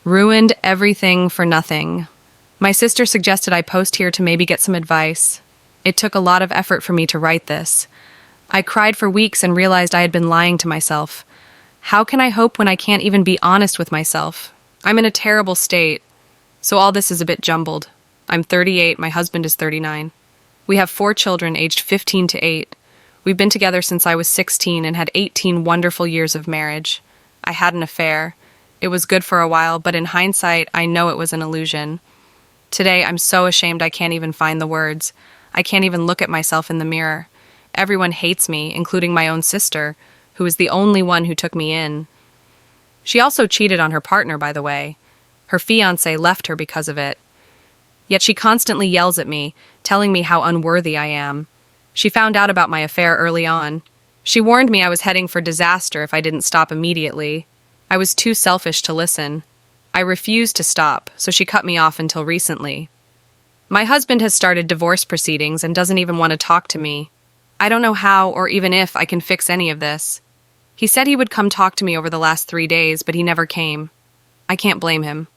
Ruined everything for nothing. My sister suggested I post here to maybe get some advice. It took a lot of effort for me to write this. I cried for weeks and realized I had been lying to myself. How can I hope when I can't even be honest with myself? I'm in a terrible state, so all this is a bit jumbled. I'm 38, my husband is 39. We have 4 children aged 15 to 8. We've been together since I was 16 and had 18 wonderful years of marriage. I had an affair. It was good for a while, but in hindsight, I know it was an illusion. Today, I'm so ashamed I can't even find the words. I can't even look at myself in the mirror. Everyone hates me, including my own sister, who is the only one who took me in. She also cheated on her partner, by the way. Her fiancé left her because of it. Yet she constantly yells at me, telling me how unworthy I am. She found out about my affair early on. She warned me I was heading for disaster if I didn't stop immediately. I was too selfish to listen. I refused to stop, so she cut me off until recently. My husband has started divorce proceedings and doesn't even want to talk to me. I don't know how or even if I can fix any of this. He said he would come talk to me over the last 3 days, but he never came. I can't blame him.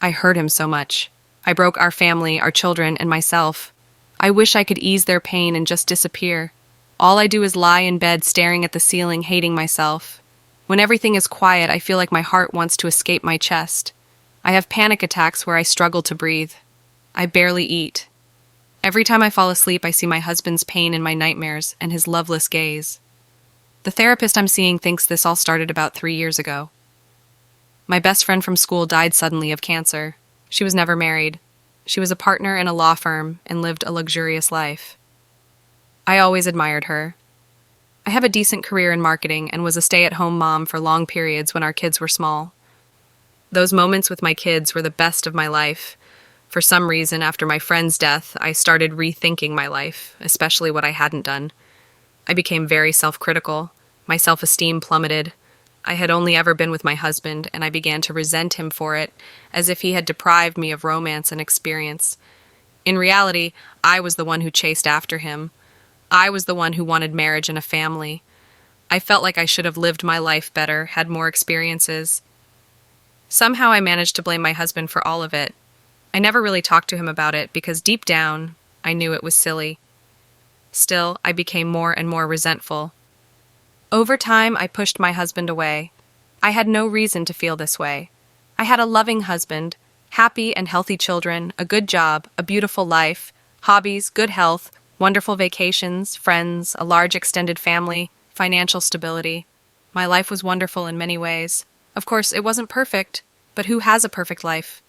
I hurt him so much. I broke our family, our children, and myself. I wish I could ease their pain and just disappear. All I do is lie in bed staring at the ceiling, hating myself. When everything is quiet, I feel like my heart wants to escape my chest. I have panic attacks where I struggle to breathe. I barely eat. Every time I fall asleep, I see my husband's pain in my nightmares and his loveless gaze. The therapist I'm seeing thinks this all started about 3 years ago. My best friend from school died suddenly of cancer. She was never married. She was a partner in a law firm and lived a luxurious life. I always admired her. I have a decent career in marketing and was a stay-at-home mom for long periods when our kids were small. Those moments with my kids were the best of my life. For some reason, after my friend's death, I started rethinking my life, especially what I hadn't done. I became very self-critical. My self-esteem plummeted. I had only ever been with my husband, and I began to resent him for it, as if he had deprived me of romance and experience. In reality, I was the one who chased after him. I was the one who wanted marriage and a family. I felt like I should have lived my life better, had more experiences. Somehow I managed to blame my husband for all of it. I never really talked to him about it because deep down, I knew it was silly. Still, I became more and more resentful. Over time, I pushed my husband away. I had no reason to feel this way. I had a loving husband, happy and healthy children, a good job, a beautiful life, hobbies, good health, wonderful vacations, friends, a large extended family, financial stability. My life was wonderful in many ways. Of course, it wasn't perfect, but who has a perfect life?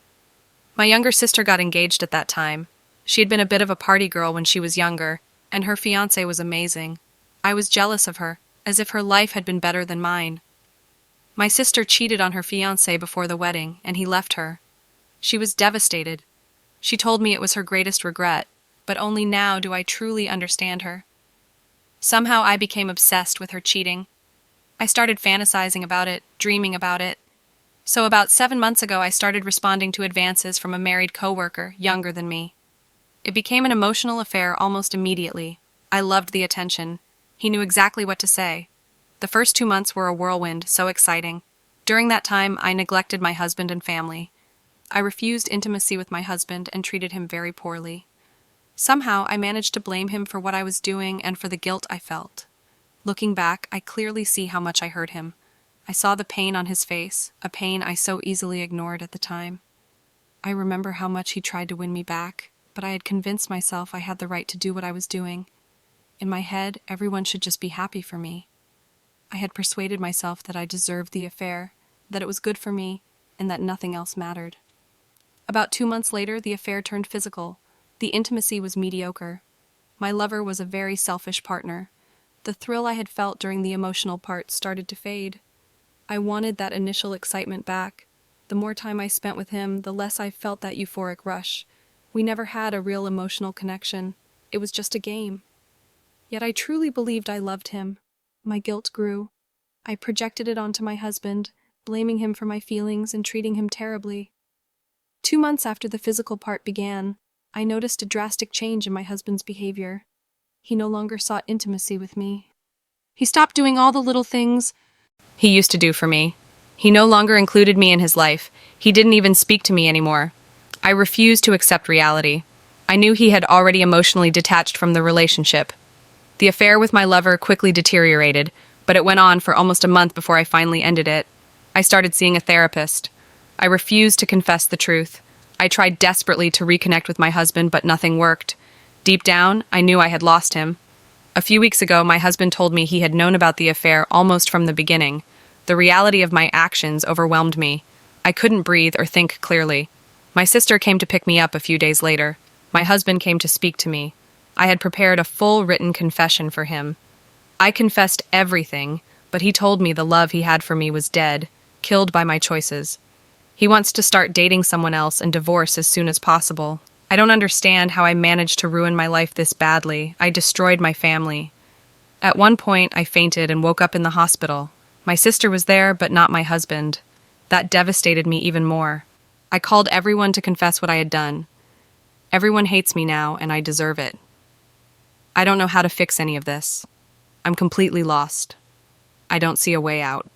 My younger sister got engaged at that time. She had been a bit of a party girl when she was younger, and her fiancé was amazing. I was jealous of her, as if her life had been better than mine. My sister cheated on her fiancé before the wedding, and he left her. She was devastated. She told me it was her greatest regret, but only now do I truly understand her. Somehow I became obsessed with her cheating. I started fantasizing about it, dreaming about it. So about 7 months ago, I started responding to advances from a married coworker, younger than me. It became an emotional affair almost immediately. I loved the attention. He knew exactly what to say. The first 2 months were a whirlwind, so exciting. During that time, I neglected my husband and family. I refused intimacy with my husband and treated him very poorly. Somehow, I managed to blame him for what I was doing and for the guilt I felt. Looking back, I clearly see how much I hurt him. I saw the pain on his face, a pain I so easily ignored at the time. I remember how much he tried to win me back, but I had convinced myself I had the right to do what I was doing. In my head, everyone should just be happy for me. I had persuaded myself that I deserved the affair, that it was good for me, and that nothing else mattered. About 2 months later, the affair turned physical. The intimacy was mediocre. My lover was a very selfish partner. The thrill I had felt during the emotional part started to fade. I wanted that initial excitement back. The more time I spent with him, the less I felt that euphoric rush. We never had a real emotional connection. It was just a game. Yet I truly believed I loved him. My guilt grew. I projected it onto my husband, blaming him for my feelings and treating him terribly. 2 months after the physical part began, I noticed a drastic change in my husband's behavior. He no longer sought intimacy with me. He stopped doing all the little things he used to do for me. He no longer included me in his life. He didn't even speak to me anymore. I refused to accept reality. I knew he had already emotionally detached from the relationship. The affair with my lover quickly deteriorated, but it went on for almost a month before I finally ended it. I started seeing a therapist. I refused to confess the truth. I tried desperately to reconnect with my husband, but nothing worked. Deep down, I knew I had lost him. A few weeks ago, my husband told me he had known about the affair almost from the beginning. The reality of my actions overwhelmed me. I couldn't breathe or think clearly. My sister came to pick me up a few days later. My husband came to speak to me. I had prepared a full written confession for him. I confessed everything, but he told me the love he had for me was dead, killed by my choices. He wants to start dating someone else and divorce as soon as possible. I don't understand how I managed to ruin my life this badly. I destroyed my family. At one point, I fainted and woke up in the hospital. My sister was there, but not my husband. That devastated me even more. I called everyone to confess what I had done. Everyone hates me now, and I deserve it. I don't know how to fix any of this. I'm completely lost. I don't see a way out.